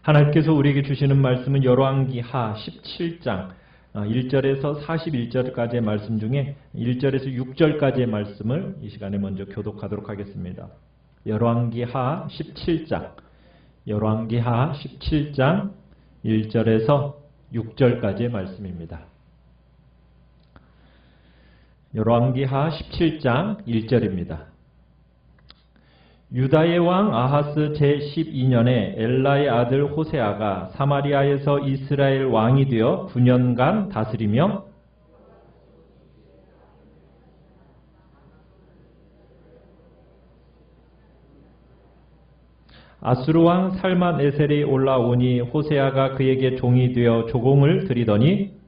하나님께서 우리에게 주시는 말씀은 열왕기하 17장 1절에서 41절까지의 말씀 중에 1절에서 6절까지의 말씀을 이 시간에 먼저 교독하도록 하겠습니다. 열왕기하 17장 1절에서 6절까지의 말씀입니다. 열왕기하 17장 1절입니다. 유다의 왕 아하스 제12년에 엘라의 아들 호세아가 사마리아에서 이스라엘 왕이 되어 9년간 다스리며 아수르 왕 살만에셀이 올라오니 호세아가 그에게 종이 되어 조공을 드리더니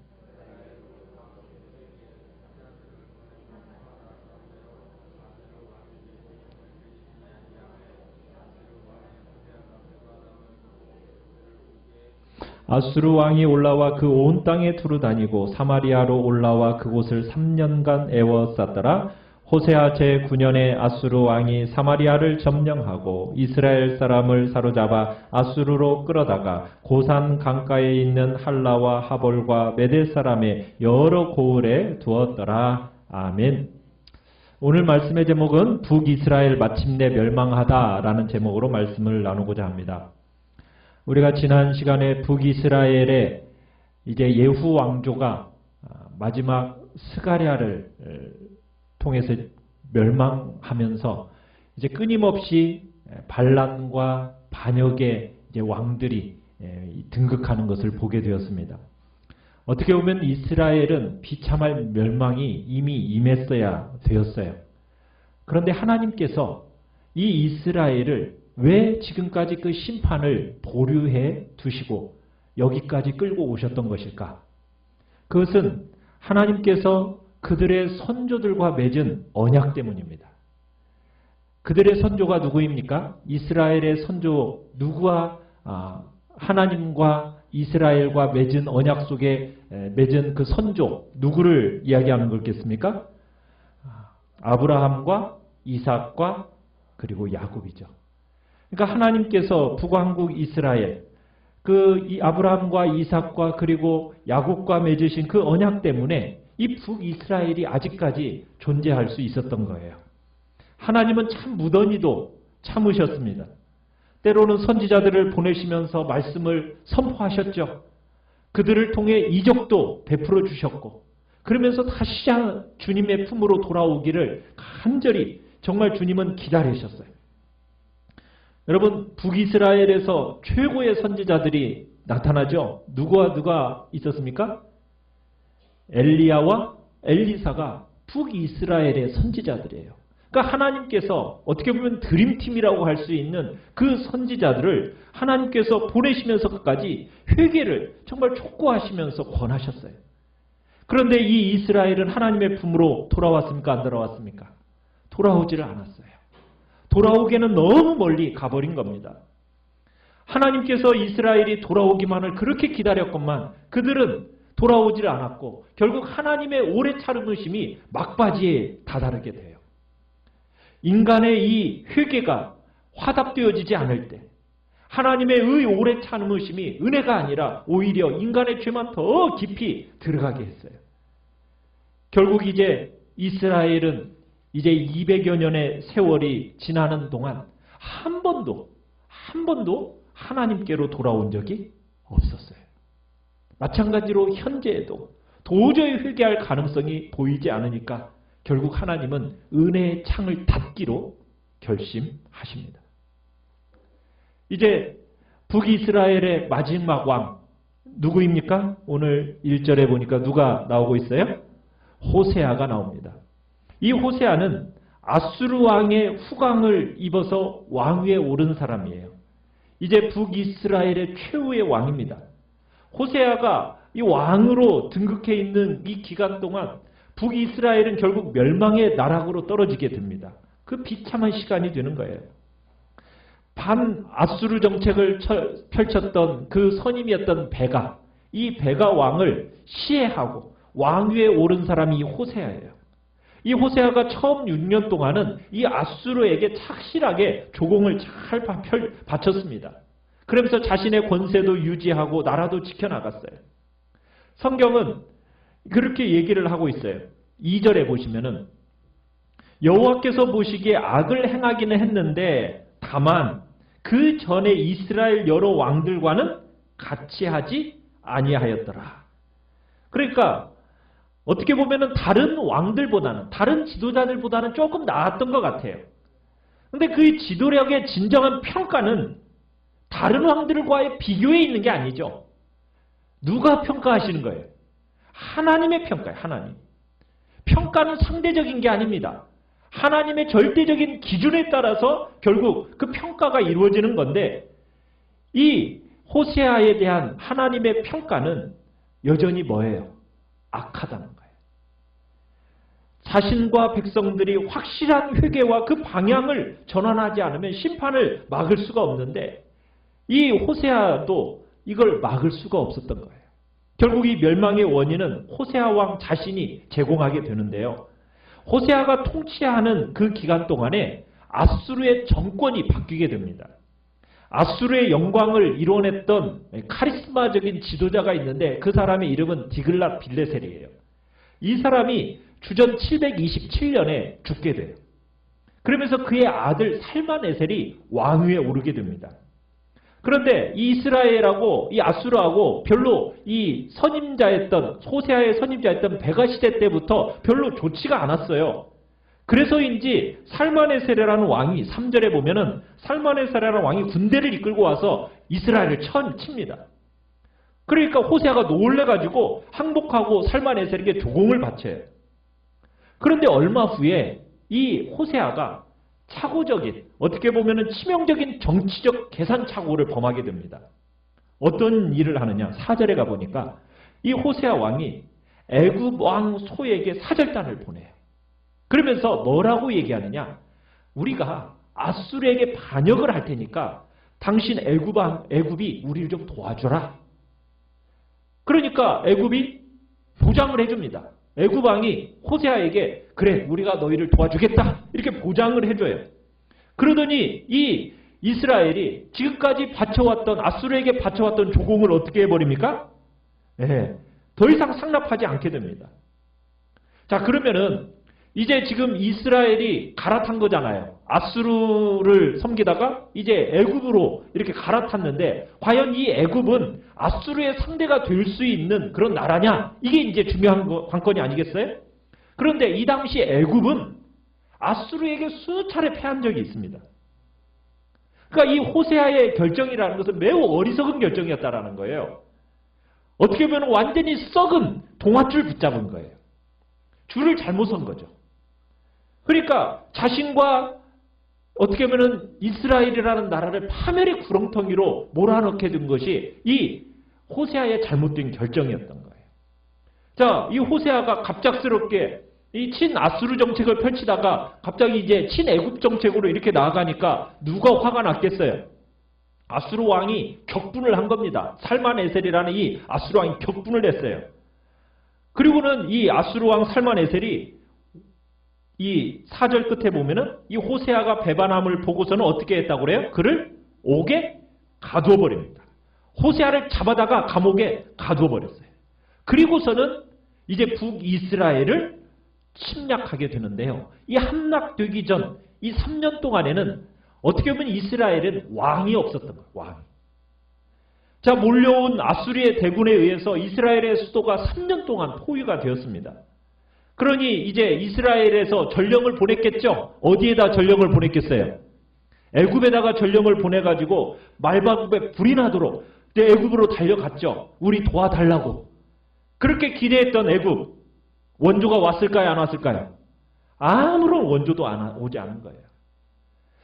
아수르 왕이 올라와 그 온 땅에 두루 다니고 사마리아로 올라와 그곳을 3년간 애워쌌더라. 호세아 제9년에 아수르 왕이 사마리아를 점령하고 이스라엘 사람을 사로잡아 아수르로 끌어다가 고산 강가에 있는 할라와 하볼과 메대 사람의 여러 고을에 두었더라. 아멘. 오늘 말씀의 제목은 북이스라엘 마침내 멸망하다라는 제목으로 말씀을 나누고자 합니다. 우리가 지난 시간에 북이스라엘의 이제 예후 왕조가 마지막 스가랴를 통해서 멸망하면서 이제 끊임없이 반란과 반역의 이제 왕들이 등극하는 것을 보게 되었습니다. 어떻게 보면 이스라엘은 비참할 멸망이 이미 임했어야 되었어요. 그런데 하나님께서 이 이스라엘을 왜 지금까지 그 심판을 보류해 두시고 여기까지 끌고 오셨던 것일까? 그것은 하나님께서 그들의 선조들과 맺은 언약 때문입니다. 그들의 선조가 누구입니까? 이스라엘의 선조 누구와 하나님과 이스라엘과 맺은 언약 속에 맺은 그 선조 누구를 이야기하는 것겠습니까? 아브라함과 이삭과 그리고 야곱이죠. 그러니까 하나님께서 북왕국 이스라엘 이 아브라함과 이삭과 그리고 야곱과 맺으신 그 언약 때문에 이 북이스라엘이 아직까지 존재할 수 있었던 거예요. 하나님은 참 무던히도 참으셨습니다. 때로는 선지자들을 보내시면서 말씀을 선포하셨죠. 그들을 통해 이적도 베풀어 주셨고 그러면서 다시 주님의 품으로 돌아오기를 간절히 정말 주님은 기다리셨어요. 여러분, 북이스라엘에서 최고의 선지자들이 나타나죠. 누가 있었습니까? 엘리야와 엘리사가 북이스라엘의 선지자들이에요. 그러니까 하나님께서 어떻게 보면 드림팀이라고 할 수 있는 그 선지자들을 하나님께서 보내시면서까지 회개를 정말 촉구하시면서 권하셨어요. 그런데 이 이스라엘은 하나님의 품으로 돌아왔습니까? 안 돌아왔습니까? 돌아오지를 않았어요. 돌아오기에는 너무 멀리 가버린 겁니다. 하나님께서 이스라엘이 돌아오기만을 그렇게 기다렸건만 그들은 돌아오지를 않았고 결국 하나님의 오래 참으심이 막바지에 다다르게 돼요. 인간의 이 회개가 화답되어지지 않을 때 하나님의 오래 참으심이 은혜가 아니라 오히려 인간의 죄만 더 깊이 들어가게 했어요. 결국 이제 이스라엘은 이제 200여 년의 세월이 지나는 동안 한 번도 하나님께로 돌아온 적이 없었어요. 마찬가지로 현재에도 도저히 회개할 가능성이 보이지 않으니까 결국 하나님은 은혜의 창을 닫기로 결심하십니다. 이제 북이스라엘의 마지막 왕 누구입니까? 오늘 1절에 보니까 누가 나오고 있어요? 호세아가 나옵니다. 이 호세아는 아수르 왕의 후광을 입어서 왕위에 오른 사람이에요. 이제 북이스라엘의 최후의 왕입니다. 호세아가 이 왕으로 등극해 있는 이 기간 동안 북이스라엘은 결국 멸망의 나락으로 떨어지게 됩니다. 그 비참한 시간이 되는 거예요. 반아수르 정책을 펼쳤던 그 선임이었던 이 베가 왕을 시해하고 왕위에 오른 사람이 이 호세아예요. 이 호세아가 처음 6년 동안은 이 아수르에게 착실하게 조공을 잘 바쳤습니다. 그러면서 자신의 권세도 유지하고 나라도 지켜나갔어요. 성경은 그렇게 얘기를 하고 있어요. 2절에 보시면은 여호와께서 보시기에 악을 행하기는 했는데 다만 그 전에 이스라엘 여러 왕들과는 같이 하지 아니하였더라. 그러니까 어떻게 보면은 다른 왕들보다는, 다른 지도자들보다는 조금 나았던 것 같아요. 근데 그 지도력의 진정한 평가는 다른 왕들과의 비교에 있는 게 아니죠. 누가 평가하시는 거예요? 하나님의 평가예요. 하나님. 평가는 상대적인 게 아닙니다. 하나님의 절대적인 기준에 따라서 결국 그 평가가 이루어지는 건데, 이 호세아에 대한 하나님의 평가는 여전히 뭐예요? 악하다는 거예요. 자신과 백성들이 확실한 회개와 그 방향을 전환하지 않으면 심판을 막을 수가 없는데, 이 호세아도 이걸 막을 수가 없었던 거예요. 결국 이 멸망의 원인은 호세아 왕 자신이 제공하게 되는데요. 호세아가 통치하는 그 기간 동안에 아수르의 정권이 바뀌게 됩니다. 아수르의 영광을 이뤄냈던 카리스마적인 지도자가 있는데 그 사람의 이름은 디글랏 빌레셀이에요. 이 사람이 주전 727년에 죽게 돼요. 그러면서 그의 아들 살만에셀이 왕위에 오르게 됩니다. 그런데 이 이스라엘하고 이 아수르하고 별로 이 선임자였던, 호세아의 선임자였던 베가 시대 때부터 별로 좋지가 않았어요. 그래서인지 살만에셀이라는 왕이 3절에 보면은 살만에셀이라는 왕이 군대를 이끌고 와서 이스라엘을 칩니다. 그러니까 호세아가 놀래가지고 항복하고 살만에셀에게 조공을 바쳐요. 그런데 얼마 후에 이 호세아가 착오적인, 어떻게 보면은 치명적인 정치적 계산 착오를 범하게 됩니다. 어떤 일을 하느냐? 4절에 가보니까 이 호세아 왕이 애굽 왕 소에게 사절단을 보내요. 그러면서 뭐라고 얘기하느냐? 우리가 아수르에게 반역을 할 테니까 당신 애굽이 우리를 좀 도와줘라. 그러니까 애굽이 보장을 해줍니다. 애굽 왕이 호세아에게 그래 우리가 너희를 도와주겠다 이렇게 보장을 해줘요. 그러더니 이 이스라엘이 지금까지 바쳐왔던, 아수르에게 바쳐왔던 조공을 어떻게 해버립니까? 더 이상 상납하지 않게 됩니다. 자, 그러면은 이제 지금 이스라엘이 갈아탄 거잖아요. 아수르를 섬기다가 이제 애굽으로 이렇게 갈아탔는데 과연 이 애굽은 아수르의 상대가 될 수 있는 그런 나라냐? 이게 이제 중요한 관건이 아니겠어요? 그런데 이 당시 애굽은 아수르에게 수차례 패한 적이 있습니다. 그러니까 이 호세아의 결정이라는 것은 매우 어리석은 결정이었다라는 거예요. 어떻게 보면 완전히 썩은 동아줄 붙잡은 거예요. 줄을 잘못 선 거죠. 그러니까 자신과 어떻게 보면 이스라엘이라는 나라를 파멸의 구렁텅이로 몰아넣게 된 것이 이 호세아의 잘못된 결정이었던 거예요. 자, 이 호세아가 갑작스럽게 이 친아수르 정책을 펼치다가 갑자기 이제 친애굽 정책으로 이렇게 나아가니까 누가 화가 났겠어요? 아수르 왕이 격분을 한 겁니다. 살만에셀이라는 이 아수르 왕이 격분을 했어요. 그리고는 이 아수르 왕 살만에셀이 이 4절 끝에 보면은 이 호세아가 배반함을 보고서는 어떻게 했다고 그래요? 그를 옥에 가두어 버립니다. 호세아를 잡아다가 감옥에 가두어 버렸어요. 그리고서는 이제 북이스라엘을 침략하게 되는데요. 이 함락되기 전 이 3년 동안에는 어떻게 보면 이스라엘은 왕이 없었던 거예요. 왕이. 자, 몰려온 아수르의 대군에 의해서 이스라엘의 수도가 3년 동안 포위가 되었습니다. 그러니 이제 이스라엘에서 전령을 보냈겠죠. 어디에다 전령을 보냈겠어요? 애굽에다가 전령을 보내가지고 말바굽에 불이 나도록 애굽으로 달려갔죠. 우리 도와달라고. 그렇게 기대했던 애굽 원조가 왔을까요? 안 왔을까요? 아무런 원조도 오지 않은 거예요.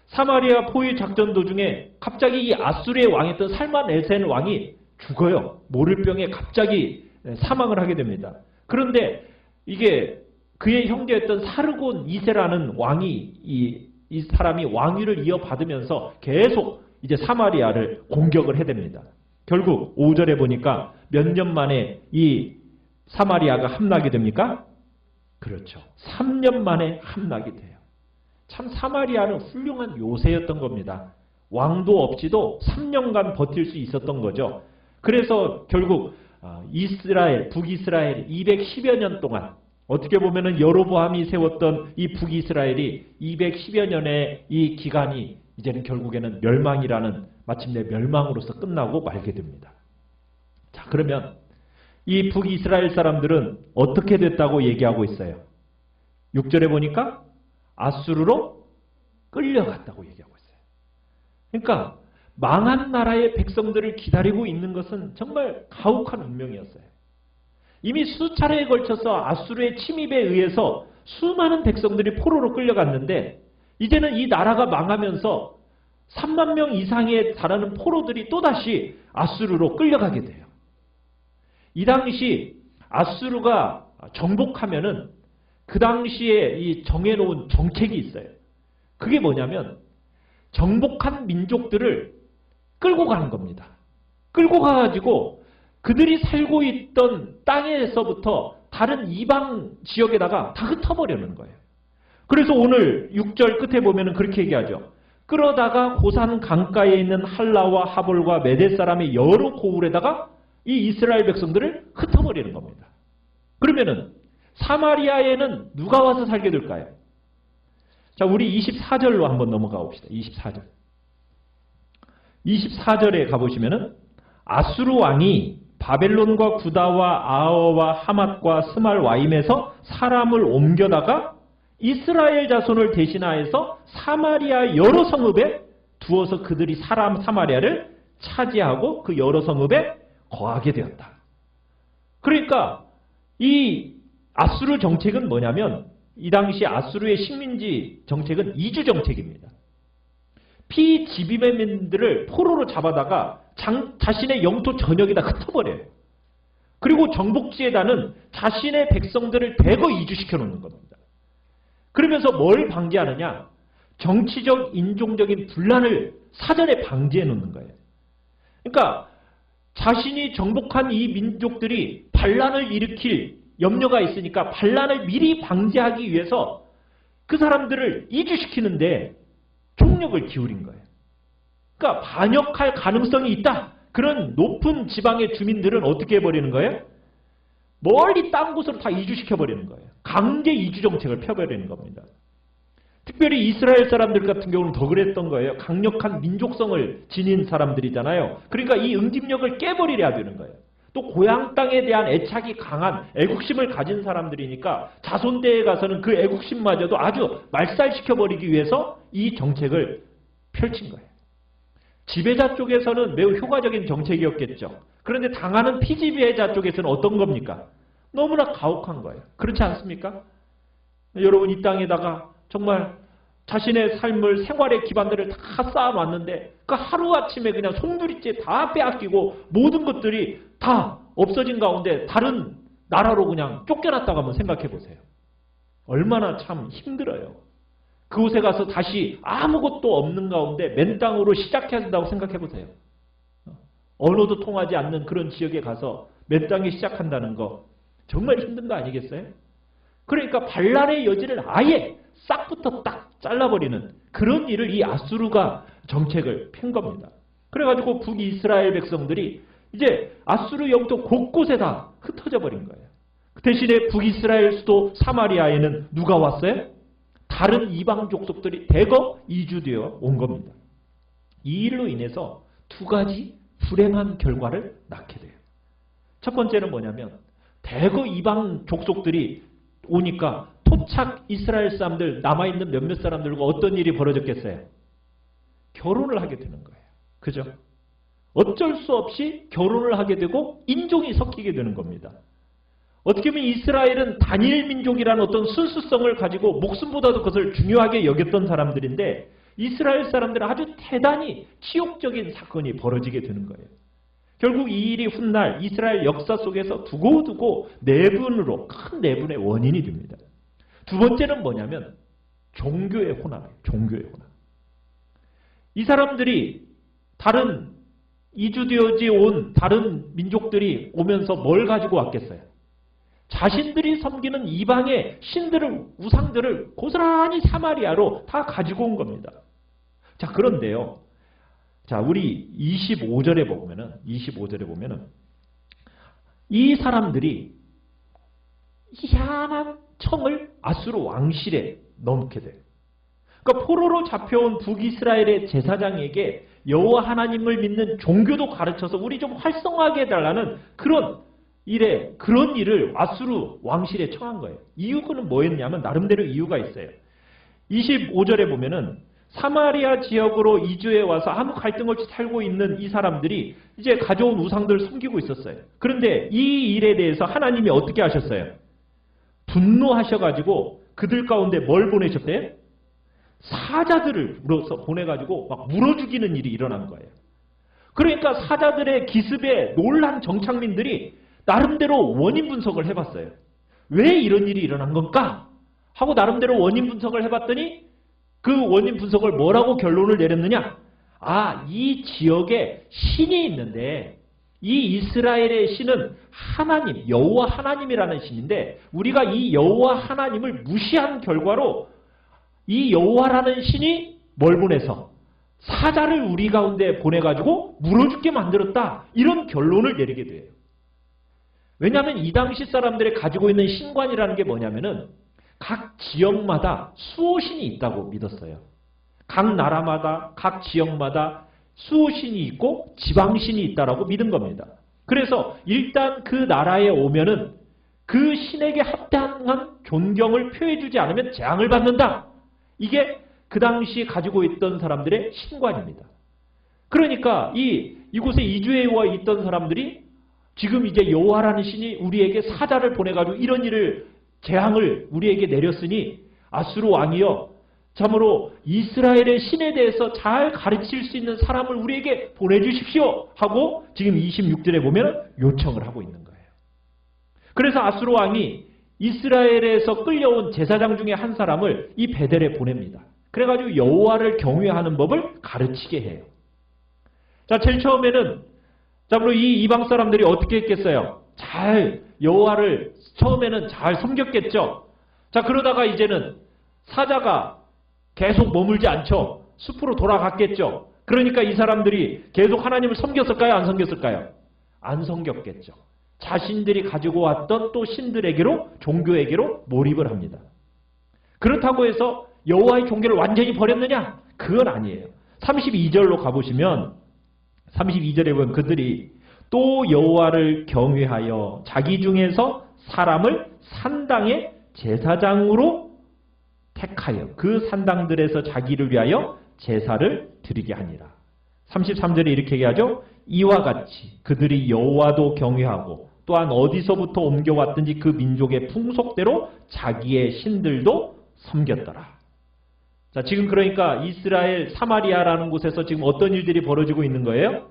사마리아 포위 작전 도중에 갑자기 이 아수르의 왕이었던 살만에셀 왕이 죽어요. 모를병에 갑자기 사망을 하게 됩니다. 그런데 이게 그의 형제였던 사르곤 2세라는 왕이 이 사람이 왕위를 이어받으면서 계속 이제 사마리아를 공격을 해댑니다. 결국 5절에 보니까 몇 년 만에 이 사마리아가 함락이 됩니까? 그렇죠. 3년 만에 함락이 돼요. 참 사마리아는 훌륭한 요새였던 겁니다. 왕도 없이도 3년간 버틸 수 있었던 거죠. 그래서 결국 북이스라엘 210여 년 동안 어떻게 보면은 여로보암이 세웠던 이 북이스라엘이 210여 년의 이 기간이 이제는 결국에는 멸망이라는 마침내 멸망으로서 끝나고 말게 됩니다. 자, 그러면 이 북이스라엘 사람들은 어떻게 됐다고 얘기하고 있어요? 6절에 보니까 아수르로 끌려갔다고 얘기하고 있어요. 그러니까 망한 나라의 백성들을 기다리고 있는 것은 정말 가혹한 운명이었어요. 이미 수차례에 걸쳐서 아수르의 침입에 의해서 수많은 백성들이 포로로 끌려갔는데 이제는 이 나라가 망하면서 3만 명 이상에 달하는 포로들이 또다시 아수르로 끌려가게 돼요. 이 당시 아수르가 정복하면은 그 당시에 이 정해놓은 정책이 있어요. 그게 뭐냐면 정복한 민족들을 끌고 가는 겁니다. 끌고 가가지고 그들이 살고 있던 땅에서부터 다른 이방 지역에다가 다 흩어버리는 거예요. 그래서 오늘 6절 끝에 보면은 그렇게 얘기하죠. 끌어다가 고산 강가에 있는 할라와 하볼과 메대 사람의 여러 고을에다가 이 이스라엘 백성들을 흩어버리는 겁니다. 그러면은 사마리아에는 누가 와서 살게 될까요? 자, 우리 24절로 한번 넘어가 봅시다. 24절. 24절에 가보시면은 아수르 왕이 바벨론과 구다와 아어와 하맛과 스말와임에서 사람을 옮겨다가 이스라엘 자손을 대신하여서 사마리아 여러 성읍에 두어서 그들이 사마리아를 차지하고 그 여러 성읍에 거하게 되었다. 그러니까 이 아수르 정책은 뭐냐면 이 당시 아수르의 식민지 정책은 이주 정책입니다. 피지비메민들을 포로로 잡아다가 자신의 영토 전역에다 흩어버려요. 그리고 정복지에다는 자신의 백성들을 대거 이주시켜 놓는 겁니다. 그러면서 뭘 방지하느냐? 정치적, 인종적인 분란을 사전에 방지해 놓는 거예요. 그러니까 자신이 정복한 이 민족들이 반란을 일으킬 염려가 있으니까 반란을 미리 방지하기 위해서 그 사람들을 이주시키는데 총력을 기울인 거예요. 그러니까 반역할 가능성이 있다. 그런 높은 지방의 주민들은 어떻게 해버리는 거예요? 멀리 딴 곳으로 다 이주시켜버리는 거예요. 강제 이주 정책을 펴버리는 겁니다. 특별히 이스라엘 사람들 같은 경우는 더 그랬던 거예요. 강력한 민족성을 지닌 사람들이잖아요. 그러니까 이 응집력을 깨버리려야 되는 거예요. 또 고향 땅에 대한 애착이 강한 애국심을 가진 사람들이니까 자손대에 가서는 그 애국심마저도 아주 말살시켜버리기 위해서 이 정책을 펼친 거예요. 지배자 쪽에서는 매우 효과적인 정책이었겠죠. 그런데 당하는 피지배자 쪽에서는 어떤 겁니까? 너무나 가혹한 거예요. 그렇지 않습니까? 여러분 이 땅에다가 정말 자신의 삶을 생활의 기반들을 다 쌓아놨는데 그 하루아침에 그냥 송두리째 다 빼앗기고 모든 것들이 다 없어진 가운데 다른 나라로 그냥 쫓겨났다고 한번 생각해 보세요. 얼마나 참 힘들어요. 그곳에 가서 다시 아무것도 없는 가운데 맨 땅으로 시작해야 된다고 생각해 보세요. 언어도 통하지 않는 그런 지역에 가서 맨 땅에 시작한다는 거 정말 힘든 거 아니겠어요? 그러니까 반란의 여지를 아예 싹부터 딱 잘라버리는 그런 일을 이 아수르가 정책을 편 겁니다. 그래가지고 북이스라엘 백성들이 이제 아수르 영토 곳곳에 다 흩어져 버린 거예요. 그 대신에 북이스라엘 수도 사마리아에는 누가 왔어요? 다른 이방 족속들이 대거 이주되어 온 겁니다. 이 일로 인해서 두 가지 불행한 결과를 낳게 돼요. 첫 번째는 뭐냐면 대거 이방 족속들이 오니까 토착 이스라엘 사람들 남아있는 몇몇 사람들과 어떤 일이 벌어졌겠어요? 결혼을 하게 되는 거예요. 그죠? 어쩔 수 없이 결혼을 하게 되고 인종이 섞이게 되는 겁니다. 어떻게 보면 이스라엘은 단일 민족이라는 어떤 순수성을 가지고 목숨보다도 그것을 중요하게 여겼던 사람들인데 이스라엘 사람들은 아주 대단히 치욕적인 사건이 벌어지게 되는 거예요. 결국 이 일이 훗날 이스라엘 역사 속에서 두고두고 내분으로 큰 내분의 원인이 됩니다. 두 번째는 뭐냐면 종교의 혼합이에요. 종교의 혼합. 이 사람들이 다른 이주되어지 온 다른 민족들이 오면서 뭘 가지고 왔겠어요? 자신들이 섬기는 이방의 신들을 우상들을 고스란히 사마리아로 다 가지고 온 겁니다. 자, 그런데요. 자, 우리 25절에 보면은 이 사람들이 희한한 청을 아수르 왕실에 넣게 돼요. 그러니까 포로로 잡혀온 북이스라엘의 제사장에게 여호와 하나님을 믿는 종교도 가르쳐서 우리 좀 활성화하게 해달라는 그런 일을 아수르 왕실에 청한 거예요. 이유는 뭐였냐면 나름대로 이유가 있어요. 25절에 보면은 사마리아 지역으로 이주해 와서 아무 갈등 없이 살고 있는 이 사람들이 이제 가져온 우상들을 섬기고 있었어요. 그런데 이 일에 대해서 하나님이 어떻게 하셨어요? 분노하셔가지고 그들 가운데 뭘 보내셨대요? 사자들을 보내가지고 막 물어 죽이는 일이 일어난 거예요. 그러니까 사자들의 기습에 놀란 정착민들이 나름대로 원인 분석을 해봤어요. 왜 이런 일이 일어난 건가? 하고 나름대로 원인 분석을 해봤더니 그 원인 분석을 뭐라고 결론을 내렸느냐? 아, 이 지역에 신이 있는데 이 이스라엘의 신은 하나님, 여호와 하나님이라는 신인데 우리가 이 여호와 하나님을 무시한 결과로 이 여호와라는 신이 뭘 보내서 사자를 우리 가운데 보내가지고 물어죽게 만들었다. 이런 결론을 내리게 돼요. 왜냐하면 이 당시 사람들이 가지고 있는 신관이라는 게 뭐냐면은 각 지역마다 수호신이 있다고 믿었어요. 각 나라마다 각 지역마다 수호신이 있고 지방신이 있다라고 믿은 겁니다. 그래서 일단 그 나라에 오면은 그 신에게 합당한 존경을 표해주지 않으면 재앙을 받는다. 이게 그 당시 가지고 있던 사람들의 신관입니다. 그러니까 이곳에 이주해 와 있던 사람들이 지금 이제 여호와라는 신이 우리에게 사자를 보내가지고 이런 일을 재앙을 우리에게 내렸으니 아수르 왕이여 참으로 이스라엘의 신에 대해서 잘 가르칠 수 있는 사람을 우리에게 보내주십시오 하고 지금 26절에 보면 요청을 하고 있는 거예요. 그래서 아수르 왕이 이스라엘에서 끌려온 제사장 중에 한 사람을 이 베델에 보냅니다. 그래가지고 여호와를 경외하는 법을 가르치게 해요. 자, 제일 처음에는 참으로 이 이방 사람들이 어떻게 했겠어요? 잘 여호와를 처음에는 잘 섬겼겠죠. 자, 그러다가 이제는 사자가 계속 머물지 않죠. 숲으로 돌아갔겠죠. 그러니까 이 사람들이 계속 하나님을 섬겼을까요? 안 섬겼을까요? 안 섬겼겠죠. 자신들이 가지고 왔던 또 신들에게로 종교에게로 몰입을 합니다. 그렇다고 해서 여호와의 종교를 완전히 버렸느냐? 그건 아니에요. 32절로 가보시면 32절에 보면 그들이 또 여호와를 경외하여 자기 중에서 사람을 산당의 제사장으로 택하여 그 산당들에서 자기를 위하여 제사를 드리게 하니라. 33절에 이렇게 얘기하죠. 이와 같이 그들이 여호와도 경외하고 또한 어디서부터 옮겨왔든지 그 민족의 풍속대로 자기의 신들도 섬겼더라. 자, 지금 그러니까 이스라엘 사마리아라는 곳에서 지금 어떤 일들이 벌어지고 있는 거예요?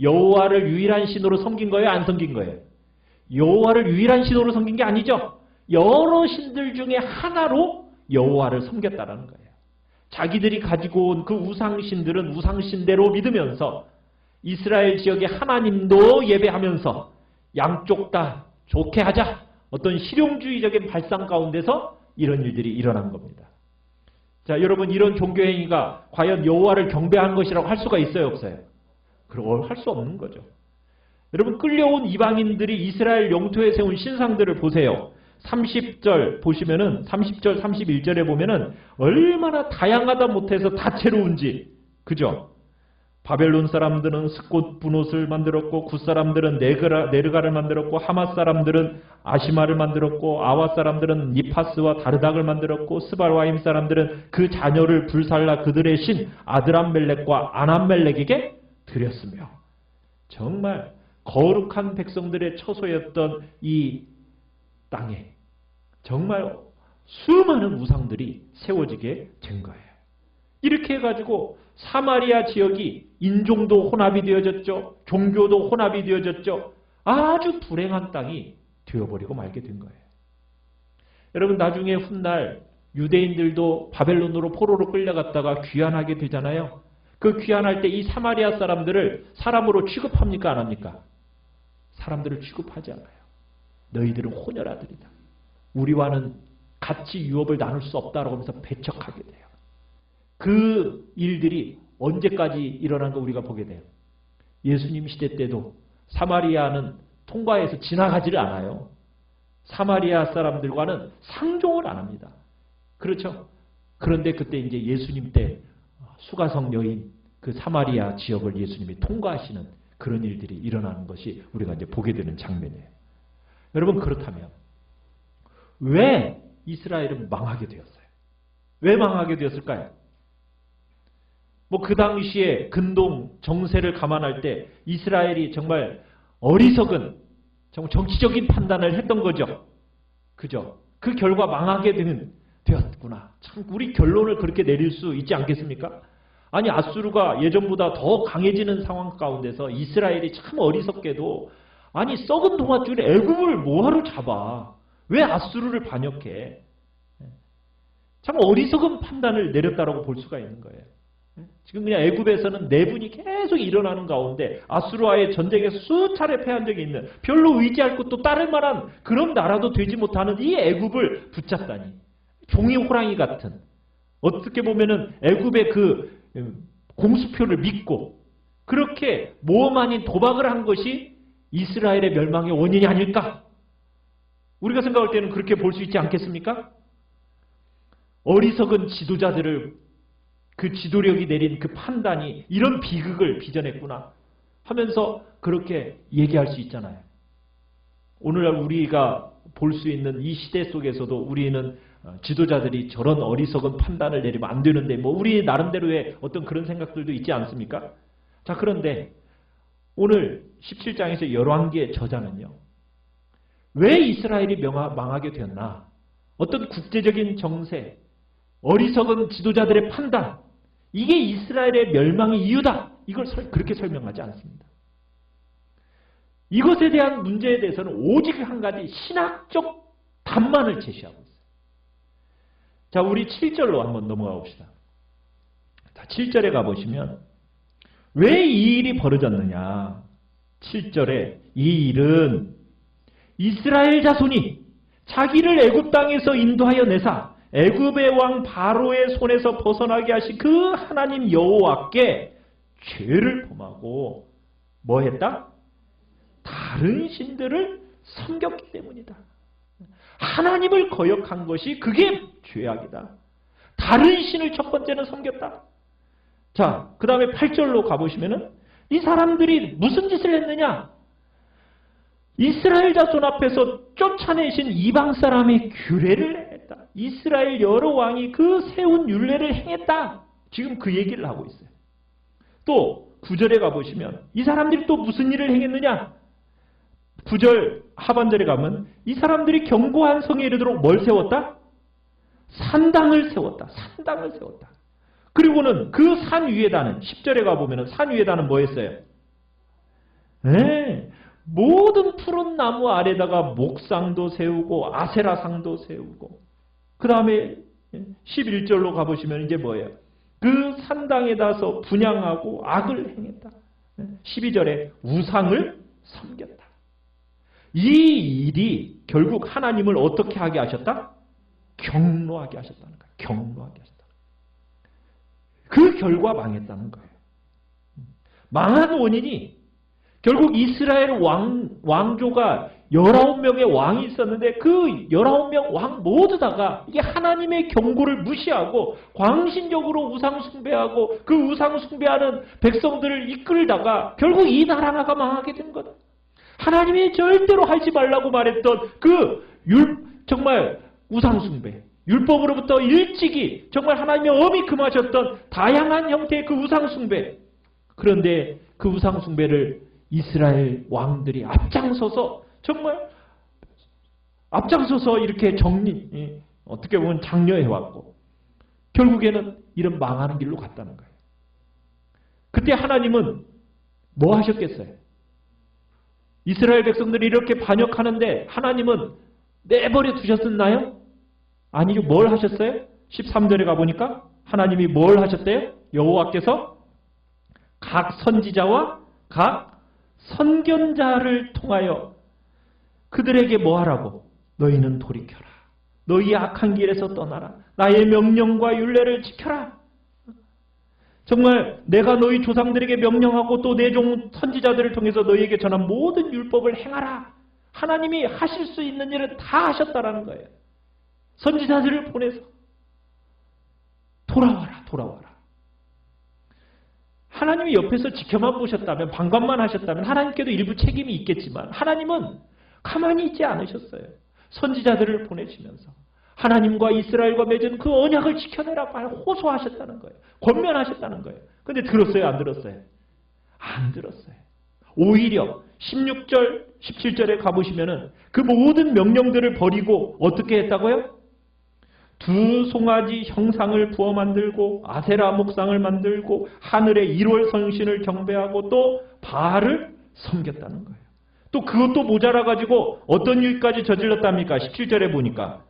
여호와를 유일한 신으로 섬긴 거예요? 안 섬긴 거예요? 여호와를 유일한 신으로 섬긴 게 아니죠. 여러 신들 중에 하나로 여호와를 섬겼다라는 거예요. 자기들이 가지고 온 그 우상신들은 우상신대로 믿으면서 이스라엘 지역의 하나님도 예배하면서 양쪽 다 좋게 하자. 어떤 실용주의적인 발상 가운데서 이런 일들이 일어난 겁니다. 자, 여러분 이런 종교행위가 과연 여호와를 경배하는 것이라고 할 수가 있어요? 없어요? 그걸 할 수 없는 거죠. 여러분 끌려온 이방인들이 이스라엘 영토에 세운 신상들을 보세요. 30절 보시면은 30절 31절에 보면은 얼마나 다양하다 못해서 다채로운지. 그죠? 바벨론 사람들은 스꽃 분옷을 만들었고 굿 사람들은 네르가를 만들었고 하맛 사람들은 아시마를 만들었고 아와 사람들은 니파스와 다르닥을 만들었고 스발와임 사람들은 그 자녀를 불살라 그들의 신 아드람멜렉과 아남멜렉에게 드렸으며 정말 거룩한 백성들의 처소였던 이 땅에 정말 수많은 우상들이 세워지게 된 거예요. 이렇게 해가지고 사마리아 지역이 인종도 혼합이 되어졌죠. 종교도 혼합이 되어졌죠. 아주 불행한 땅이 되어버리고 말게 된 거예요. 여러분 나중에 훗날 유대인들도 바벨론으로 포로로 끌려갔다가 귀환하게 되잖아요. 그 귀환할 때 이 사마리아 사람들을 사람으로 취급합니까? 안 합니까? 사람들을 취급하지 않아요. 너희들은 혼혈아들이다. 우리와는 같이 유업을 나눌 수 없다라고 하면서 배척하게 돼요. 그 일들이 언제까지 일어난 거 우리가 보게 돼요. 예수님 시대 때도 사마리아는 통과해서 지나가지를 않아요. 사마리아 사람들과는 상종을 안 합니다. 그렇죠? 그런데 그때 이제 예수님 때 수가성 여인 그 사마리아 지역을 예수님이 통과하시는 그런 일들이 일어나는 것이 우리가 이제 보게 되는 장면이에요. 여러분, 그렇다면 왜 이스라엘은 망하게 되었어요? 왜 망하게 되었을까요? 뭐 그 당시에 근동 정세를 감안할 때 이스라엘이 정말 어리석은 정말 정치적인 판단을 했던 거죠. 그죠? 그 결과 망하게 되었구나. 참 우리 결론을 그렇게 내릴 수 있지 않겠습니까? 아니 아수르가 예전보다 더 강해지는 상황 가운데서 이스라엘이 참 어리석게도 아니 썩은 동아줄에 애굽을 뭐하러 잡아? 왜 아수르를 반역해? 참 어리석은 판단을 내렸다라고 볼 수가 있는 거예요. 지금 그냥 애굽에서는 내분이 계속 일어나는 가운데 아수르와의 전쟁에서 수차례 패한 적이 있는 별로 의지할 것도 따를 만한 그런 나라도 되지 못하는 이 애굽을 붙잡다니 종이 호랑이 같은 어떻게 보면은 애굽의 그 공수표를 믿고 그렇게 모험 아닌 도박을 한 것이 이스라엘의 멸망의 원인이 아닐까? 우리가 생각할 때는 그렇게 볼 수 있지 않겠습니까? 어리석은 지도자들을 그 지도력이 내린 그 판단이 이런 비극을 빚어냈구나 하면서 그렇게 얘기할 수 있잖아요. 오늘날 우리가 볼 수 있는 이 시대 속에서도 우리는 지도자들이 저런 어리석은 판단을 내리면 안 되는데 뭐 우리 나름대로의 어떤 그런 생각들도 있지 않습니까? 자, 그런데 오늘 17장에서 열왕기의 저자는요. 왜 이스라엘이 망하게 되었나? 어떤 국제적인 정세, 어리석은 지도자들의 판단, 이게 이스라엘의 멸망의 이유다. 이걸 그렇게 설명하지 않습니다. 이것에 대한 문제에 대해서는 오직 한 가지 신학적 답만을 제시하고 있어요. 자, 우리 7절로 한번 넘어가 봅시다. 자, 7절에 가보시면 왜 이 일이 벌어졌느냐. 7절에 이 일은 이스라엘 자손이 자기를 애굽 땅에서 인도하여 내사 애굽의 왕 바로의 손에서 벗어나게 하신 그 하나님 여호와께 죄를 범하고 뭐 했다? 다른 신들을 섬겼기 때문이다. 하나님을 거역한 것이 그게 죄악이다. 다른 신을 첫 번째는 섬겼다. 자, 그 다음에 8절로 가보시면은 이 사람들이 무슨 짓을 했느냐? 이스라엘 자손 앞에서 쫓아내신 이방 사람의 규례를 행했다. 이스라엘 여러 왕이 그 세운 율례를 행했다. 지금 그 얘기를 하고 있어요. 또 9절에 가보시면 이 사람들이 또 무슨 일을 행했느냐? 9절 하반절에 가면 이 사람들이 견고한 성에 이르도록 뭘 세웠다? 산당을 세웠다. 산당을 세웠다. 그리고는 그 산 위에다는 10절에 가보면 산 위에다는 뭐 했어요? 네, 모든 푸른 나무 아래다가 목상도 세우고 아세라상도 세우고 그 다음에 11절로 가보시면 이제 뭐예요? 그 산당에다서 분향하고 악을 행했다. 12절에 우상을 섬겼다. 이 일이 결국 하나님을 어떻게 하게 하셨다? 경노하게 하셨다는 거예요. 경노하게 하셨다. 그 결과 망했다는 거예요. 망한 원인이 결국 이스라엘 왕조가 19명의 왕이 있었는데 그 19명 왕 모두 다가 이게 하나님의 경고를 무시하고 광신적으로 우상 숭배하고 그 우상 숭배하는 백성들을 이끌다가 결국 이 나라가 망하게 된 거다. 하나님이 절대로 하지 말라고 말했던 그 정말 우상 숭배, 율법으로부터 일찍이 정말 하나님의 엄히 금하셨던 다양한 형태의 그 우상 숭배. 그런데 그 우상 숭배를 이스라엘 왕들이 앞장서서 정말 앞장서서 이렇게 어떻게 보면 장려해왔고 결국에는 이런 망하는 길로 갔다는 거예요. 그때 하나님은 뭐 하셨겠어요? 이스라엘 백성들이 이렇게 반역하는데 하나님은 내버려 두셨었나요? 아니죠. 뭘 하셨어요? 13절에 가보니까 하나님이 뭘 하셨대요? 여호와께서 각 선지자와 각 선견자를 통하여 그들에게 뭐 하라고? 너희는 돌이켜라. 너희 악한 길에서 떠나라. 나의 명령과 율례를 지켜라. 정말 내가 너희 조상들에게 명령하고 또 내 종 선지자들을 통해서 너희에게 전한 모든 율법을 행하라. 하나님이 하실 수 있는 일은 다 하셨다라는 거예요. 선지자들을 보내서 돌아와라, 돌아와라. 하나님이 옆에서 지켜만 보셨다면, 방관만 하셨다면 하나님께도 일부 책임이 있겠지만 하나님은 가만히 있지 않으셨어요. 선지자들을 보내시면서 하나님과 이스라엘과 맺은 그 언약을 지켜내라 호소하셨다는 거예요. 권면하셨다는 거예요. 근데 들었어요? 안 들었어요? 안 들었어요. 오히려 16절, 17절에 가보시면은 그 모든 명령들을 버리고 어떻게 했다고요? 두 송아지 형상을 부어 만들고 아세라 목상을 만들고 하늘의 1월 성신을 경배하고 또 바알을 섬겼다는 거예요. 또 그것도 모자라가지고 어떤 일까지 저질렀답니까? 17절에 보니까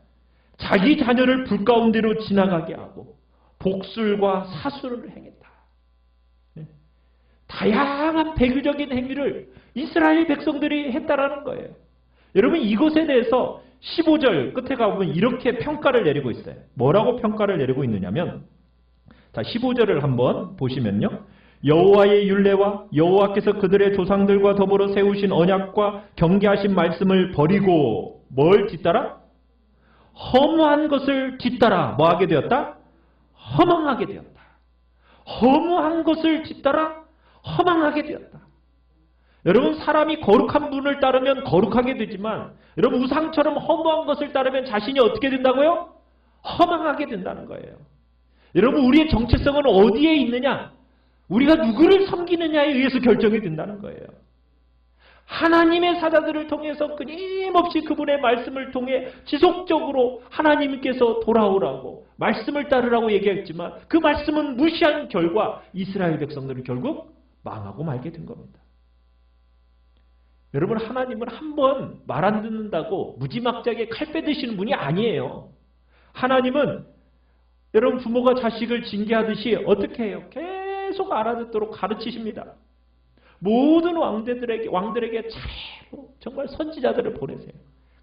자기 자녀를 불 가운데로 지나가게 하고 복술과 사술을 행했다. 다양한 배교적인 행위를 이스라엘 백성들이 했다라는 거예요. 여러분 이것에 대해서 15절 끝에 가보면 이렇게 평가를 내리고 있어요. 뭐라고 평가를 내리고 있느냐면 자 15절을 한번 보시면요. 여호와의 율례와 여호와께서 그들의 조상들과 더불어 세우신 언약과 경계하신 말씀을 버리고 뭘 뒤따라? 허무한 것을 뒤따라 뭐하게 되었다? 허망하게 되었다. 허무한 것을 뒤따라 허망하게 되었다. 여러분 사람이 거룩한 분을 따르면 거룩하게 되지만 여러분 우상처럼 허무한 것을 따르면 자신이 어떻게 된다고요? 허망하게 된다는 거예요. 여러분 우리의 정체성은 어디에 있느냐? 우리가 누구를 섬기느냐에 의해서 결정이 된다는 거예요. 하나님의 사자들을 통해서 끊임없이 그분의 말씀을 통해 지속적으로 하나님께서 돌아오라고 말씀을 따르라고 얘기했지만 그 말씀은 무시한 결과 이스라엘 백성들은 결국 망하고 말게 된 겁니다. 여러분 하나님은 한번 말 안 듣는다고 무지막지하게 칼 빼드시는 분이 아니에요. 하나님은 여러분 부모가 자식을 징계하듯이 어떻게 해요? 계속 알아듣도록 가르치십니다. 모든 왕들에게 차례로 정말 선지자들을 보내세요.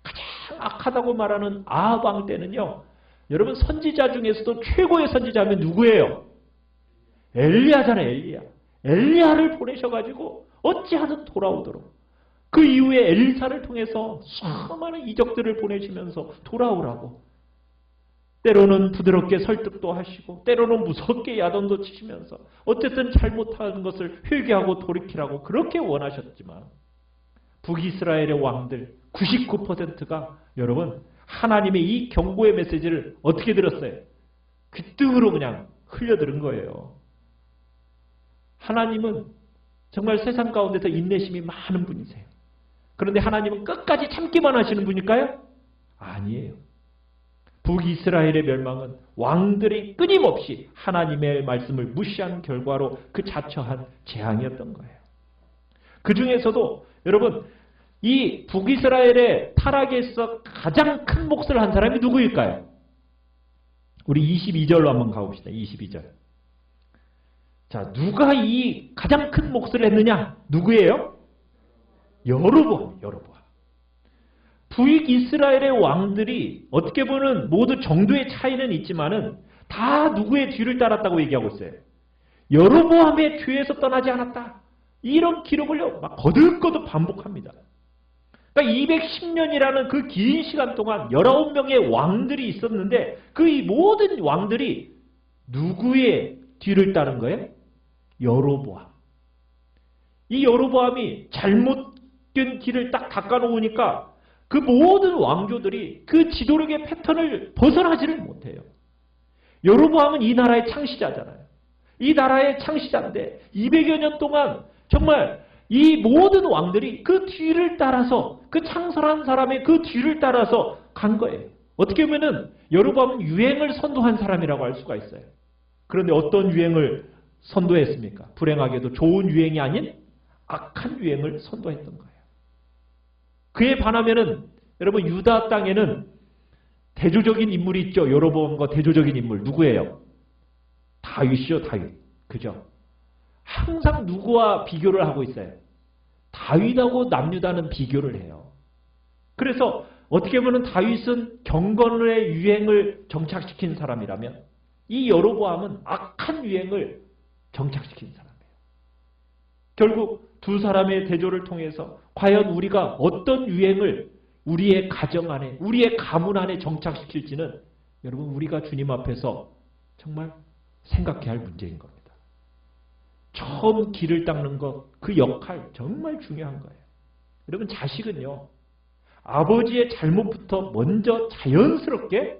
가장 악하다고 말하는 아합 왕 때는요. 여러분 선지자 중에서도 최고의 선지자면 누구예요? 엘리야잖아요. 엘리야. 엘리야를 보내셔가지고 어찌하든 돌아오도록 그 이후에 엘리사를 통해서 수많은 이적들을 보내시면서 돌아오라고 때로는 부드럽게 설득도 하시고 때로는 무섭게 야단도 치시면서 어쨌든 잘못한 것을 회개하고 돌이키라고 그렇게 원하셨지만 북이스라엘의 왕들 99%가 여러분 하나님의 이 경고의 메시지를 어떻게 들었어요? 귀등으로 그냥 흘려들은 거예요. 하나님은 정말 세상 가운데서 인내심이 많은 분이세요. 그런데 하나님은 끝까지 참기만 하시는 분일까요? 아니에요. 북이스라엘의 멸망은 왕들이 끊임없이 하나님의 말씀을 무시한 결과로 그 자처한 재앙이었던 거예요. 그 중에서도 여러분 이 북이스라엘의 타락에서 가장 큰 몫을 한 사람이 누구일까요? 우리 22절로 한번 가봅시다. 22절. 자, 누가 이 가장 큰 몫을 했느냐? 누구예요? 여로보암. 북이스라엘의 왕들이 어떻게 보면 모두 정도의 차이는 있지만은 다 누구의 뒤를 따랐다고 얘기하고 있어요. 여로보암의 뒤에서 떠나지 않았다. 이런 기록을 막 거듭거듭 반복합니다. 그러니까 210년이라는 그 긴 시간 동안 19명의 왕들이 있었는데 그 이 모든 왕들이 누구의 뒤를 따른 거예요? 여로보암. 이 여로보암이 잘못된 길을 딱 닦아놓으니까 그 모든 왕조들이 그 지도력의 패턴을 벗어나지를 못해요. 여로보암은 이 나라의 창시자잖아요. 이 나라의 창시자인데 200여 년 동안 정말 이 모든 왕들이 그 뒤를 따라서 그 창설한 사람의 그 뒤를 따라서 간 거예요. 어떻게 보면은 여로보암은 유행을 선도한 사람이라고 할 수가 있어요. 그런데 어떤 유행을 선도했습니까? 불행하게도 좋은 유행이 아닌 악한 유행을 선도했던 거예요. 그에 반하면은 여러분 유다 땅에는 대조적인 인물이 있죠. 여로보암과 대조적인 인물 누구예요? 다윗이요. 다윗. 그죠? 항상 누구와 비교를 하고 있어요? 다윗하고 남유다는 비교를 해요. 그래서 어떻게 보면 다윗은 경건의 유행을 정착시킨 사람이라면 이 여로보암은 악한 유행을 정착시킨 사람이에요. 결국 두 사람의 대조를 통해서 과연 우리가 어떤 유행을 우리의 가정 안에, 우리의 가문 안에 정착시킬지는 여러분 우리가 주님 앞에서 정말 생각해야 할 문제인 겁니다. 처음 길을 닦는 것, 그 역할 정말 중요한 거예요. 여러분 자식은요. 아버지의 잘못부터 먼저 자연스럽게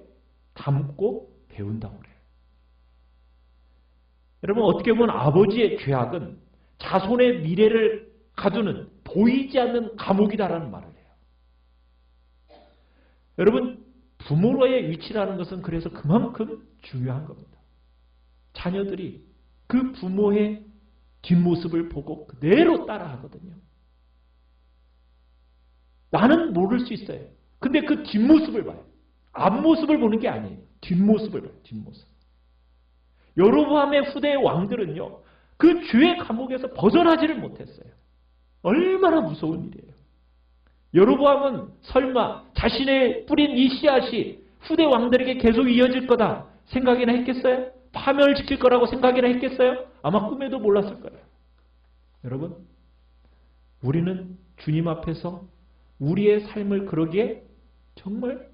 담고 배운다고 그래요. 여러분 어떻게 보면 아버지의 죄악은 자손의 미래를 가두는 보이지 않는 감옥이다라는 말을 해요. 여러분 부모로의 위치라는 것은 그래서 그만큼 중요한 겁니다. 자녀들이 그 부모의 뒷모습을 보고 그대로 따라하거든요. 나는 모를 수 있어요. 근데 그 뒷모습을 봐요. 앞모습을 보는 게 아니에요. 뒷모습을 봐요. 뒷모습. 여로보암의 후대의 왕들은요. 그 죄의 감옥에서 벗어나지를 못했어요. 얼마나 무서운 일이에요. 여로보암은 설마 자신의 뿌린 이 씨앗이 후대 왕들에게 계속 이어질 거다 생각이나 했겠어요? 파멸을 지킬 거라고 생각이나 했겠어요? 아마 꿈에도 몰랐을 거예요. 여러분, 우리는 주님 앞에서 우리의 삶을 그러기에 정말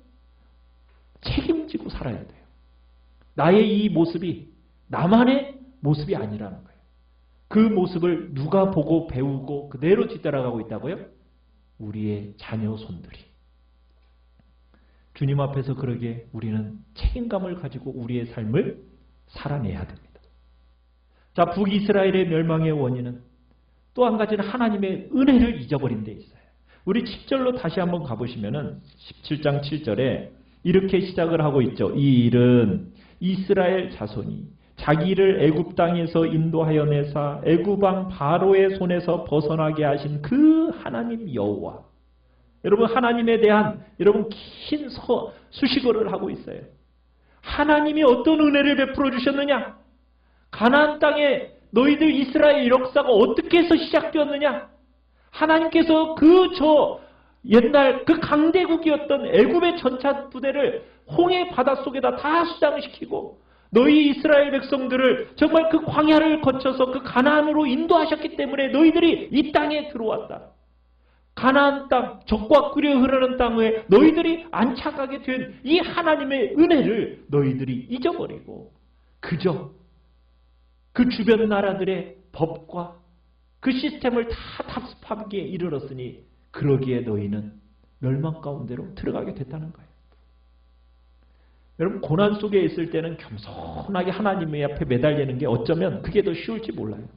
책임지고 살아야 돼요. 나의 이 모습이 나만의 모습이 아니라는 거예요. 그 모습을 누가 보고 배우고 그대로 뒤따라가고 있다고요? 우리의 자녀 손들이. 주님 앞에서 그러기에 우리는 책임감을 가지고 우리의 삶을 살아내야 됩니다. 자, 북이스라엘의 멸망의 원인은 또 한 가지는 하나님의 은혜를 잊어버린 데 있어요. 우리 7절로 다시 한번 가보시면은 17장 7절에 이렇게 시작을 하고 있죠. 이 일은 이스라엘 자손이 자기를 애굽 땅에서 인도하여 내사 애굽 왕 바로의 손에서 벗어나게 하신 그 하나님 여호와. 여러분 하나님에 대한 여러분 긴 수식어를 하고 있어요. 하나님이 어떤 은혜를 베풀어 주셨느냐? 가나안 땅에 너희들 이스라엘 역사가 어떻게 해서 시작되었느냐? 하나님께서 옛날 그 강대국이었던 애굽의 전차 부대를 홍해 바닷속에다 다 수장시키고 너희 이스라엘 백성들을 정말 그 광야를 거쳐서 그 가나안으로 인도하셨기 때문에 너희들이 이 땅에 들어왔다. 가나안 땅, 적과 끓여 흐르는 땅에 너희들이 안착하게 된 이 하나님의 은혜를 너희들이 잊어버리고 그저 그 주변 나라들의 법과 그 시스템을 다 답습하기에 이르렀으니 그러기에 너희는 멸망 가운데로 들어가게 됐다는 거예요. 여러분 고난 속에 있을 때는 겸손하게 하나님의 앞에 매달리는 게 어쩌면 그게 더 쉬울지 몰라요.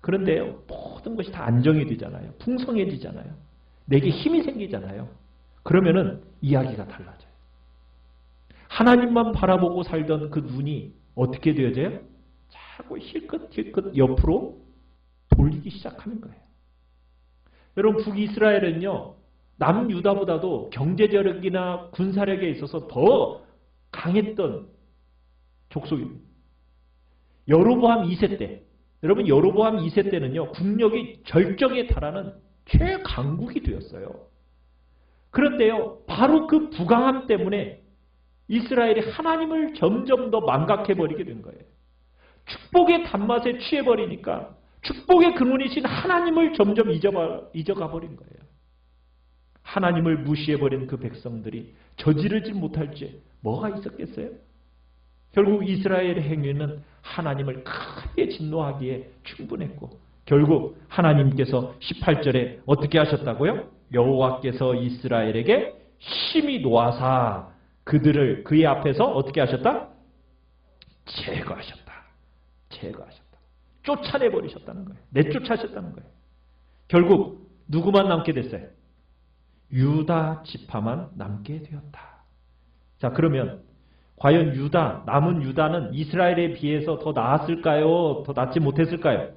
그런데요. 모든 것이 다 안정이 되잖아요. 풍성해지잖아요. 내게 힘이 생기잖아요. 그러면은 이야기가 달라져요. 하나님만 바라보고 살던 그 눈이 어떻게 되어져요? 자꾸 힐끗힐끗 옆으로 돌리기 시작하는 거예요. 여러분 북이스라엘은요. 남유다보다도 경제력이나 군사력에 있어서 더 강했던 족속입니다. 여로보암 2세 때 여러분 여로보암 2세 때는요. 국력이 절정에 달하는 최강국이 되었어요. 그런데요. 바로 그 부강함 때문에 이스라엘이 하나님을 점점 더 망각해버리게 된 거예요. 축복의 단맛에 취해버리니까 축복의 근원이신 하나님을 점점 잊어가 버린 거예요. 하나님을 무시해버린 그 백성들이 저지르지 못할 죄 뭐가 있었겠어요? 결국 이스라엘의 행위는 하나님을 크게 진노하기에 충분했고 결국 하나님께서 18절에 어떻게 하셨다고요? 여호와께서 이스라엘에게 심히 노하사 그들을 그의 앞에서 어떻게 하셨다? 제거하셨다. 쫓아내버리셨다는 거예요. 내쫓아셨다는 거예요. 결국 누구만 남게 됐어요? 유다 지파만 남게 되었다. 자, 그러면 과연 남은 유다는 이스라엘에 비해서 더 나았을까요? 더 낫지 못했을까요?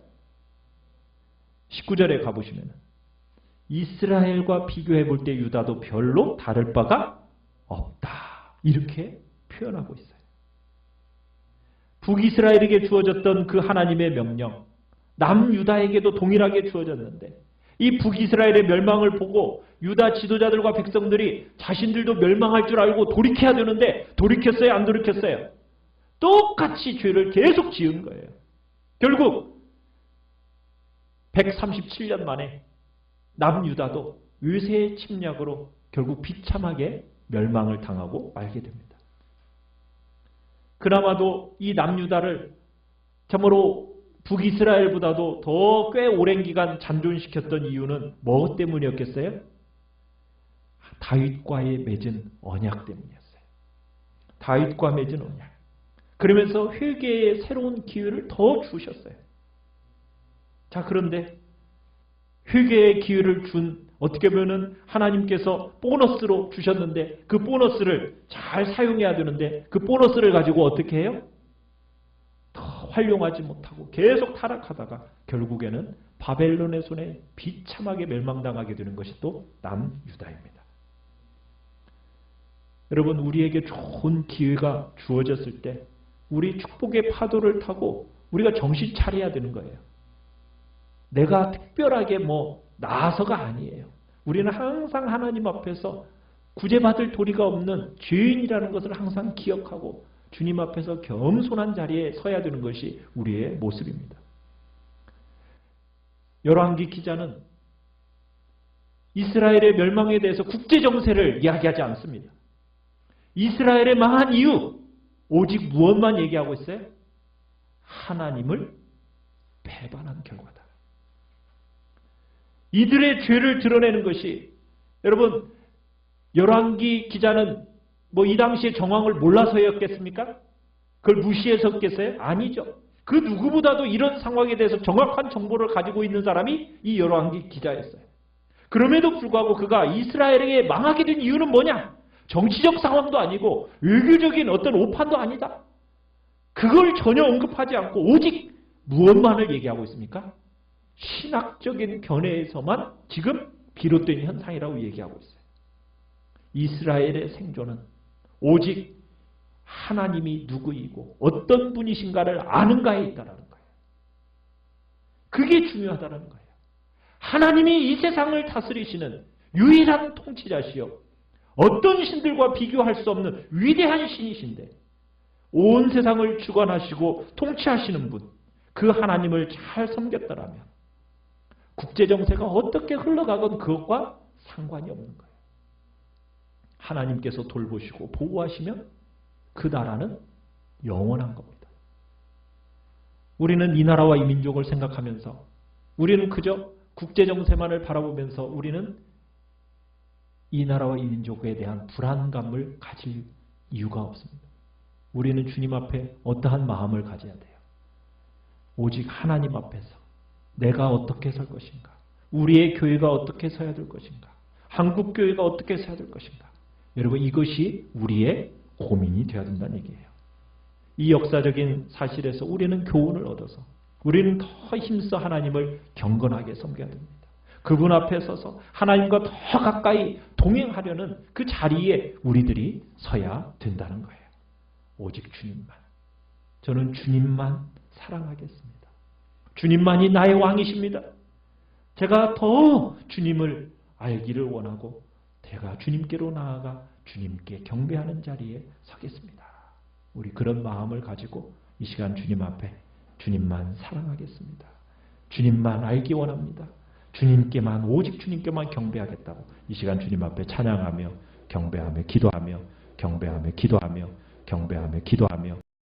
19절에 가보시면 이스라엘과 비교해 볼 때 유다도 별로 다를 바가 없다. 이렇게 표현하고 있어요. 북이스라엘에게 주어졌던 그 하나님의 명령, 남유다에게도 동일하게 주어졌는데 이 북이스라엘의 멸망을 보고 유다 지도자들과 백성들이 자신들도 멸망할 줄 알고 돌이켜야 되는데 돌이켰어요? 안 돌이켰어요? 똑같이 죄를 계속 지은 거예요. 결국 137년 만에 남유다도 외세의 침략으로 결국 비참하게 멸망을 당하고 말게 됩니다. 그나마도 이 남유다를 참으로 북이스라엘보다도 더 꽤 오랜 기간 잔존시켰던 이유는 뭐 때문이었겠어요? 다윗과의 맺은 언약 때문이었어요. 다윗과 맺은 언약. 그러면서 회개의 새로운 기회를 더 주셨어요. 자, 그런데 회개의 기회를 준 어떻게 보면 하나님께서 보너스로 주셨는데 그 보너스를 잘 사용해야 되는데 그 보너스를 가지고 어떻게 해요? 더 활용하지 못하고 계속 타락하다가 결국에는 바벨론의 손에 비참하게 멸망당하게 되는 것이 또 남유다입니다. 여러분, 우리에게 좋은 기회가 주어졌을 때 우리 축복의 파도를 타고 우리가 정신 차려야 되는 거예요. 내가 특별하게 나아서가 아니에요. 우리는 항상 하나님 앞에서 구제받을 도리가 없는 죄인이라는 것을 항상 기억하고 주님 앞에서 겸손한 자리에 서야 되는 것이 우리의 모습입니다. 열왕기 기자는 이스라엘의 멸망에 대해서 국제정세를 이야기하지 않습니다. 이스라엘의 망한 이유, 오직 무엇만 얘기하고 있어요? 하나님을 배반한 결과다. 이들의 죄를 드러내는 것이, 여러분, 열왕기 기자는 이 당시의 정황을 몰라서였겠습니까? 그걸 무시해서였겠어요? 아니죠. 그 누구보다도 이런 상황에 대해서 정확한 정보를 가지고 있는 사람이 이 열왕기 기자였어요. 그럼에도 불구하고 그가 이스라엘에게 망하게 된 이유는 뭐냐? 정치적 상황도 아니고 외교적인 어떤 오판도 아니다. 그걸 전혀 언급하지 않고 오직 무엇만을 얘기하고 있습니까? 신학적인 견해에서만 지금 비롯된 현상이라고 얘기하고 있어요. 이스라엘의 생존은 오직 하나님이 누구이고 어떤 분이신가를 아는가에 있다는 거예요. 그게 중요하다는 거예요. 하나님이 이 세상을 다스리시는 유일한 통치자시요, 어떤 신들과 비교할 수 없는 위대한 신이신데 온 세상을 주관하시고 통치하시는 분, 그 하나님을 잘 섬겼다라면 국제정세가 어떻게 흘러가건 그것과 상관이 없는 거예요. 하나님께서 돌보시고 보호하시면 그 나라는 영원한 겁니다. 우리는 이 나라와 이 민족을 생각하면서 우리는 그저 국제정세만을 바라보면서 우리는 이 나라와 이 민족에 대한 불안감을 가질 이유가 없습니다. 우리는 주님 앞에 어떠한 마음을 가져야 돼요? 오직 하나님 앞에서 내가 어떻게 설 것인가? 우리의 교회가 어떻게 서야 될 것인가? 한국 교회가 어떻게 서야 될 것인가? 여러분, 이것이 우리의 고민이 되어야 된다는 얘기예요. 이 역사적인 사실에서 우리는 교훈을 얻어서 우리는 더 힘써 하나님을 경건하게 섬겨야 됩니다. 그분 앞에 서서 하나님과 더 가까이 동행하려는 그 자리에 우리들이 서야 된다는 거예요. 오직 주님만. 저는 주님만 사랑하겠습니다. 주님만이 나의 왕이십니다. 제가 더 주님을 알기를 원하고 제가 주님께로 나아가 주님께 경배하는 자리에 서겠습니다. 우리 그런 마음을 가지고 이 시간 주님 앞에 주님만 사랑하겠습니다. 주님만 알기 원합니다. 주님께만, 오직 주님께만 경배하겠다고 이 시간 주님 앞에 찬양하며 경배하며 기도하며 경배하며 기도하며 경배하며 기도하며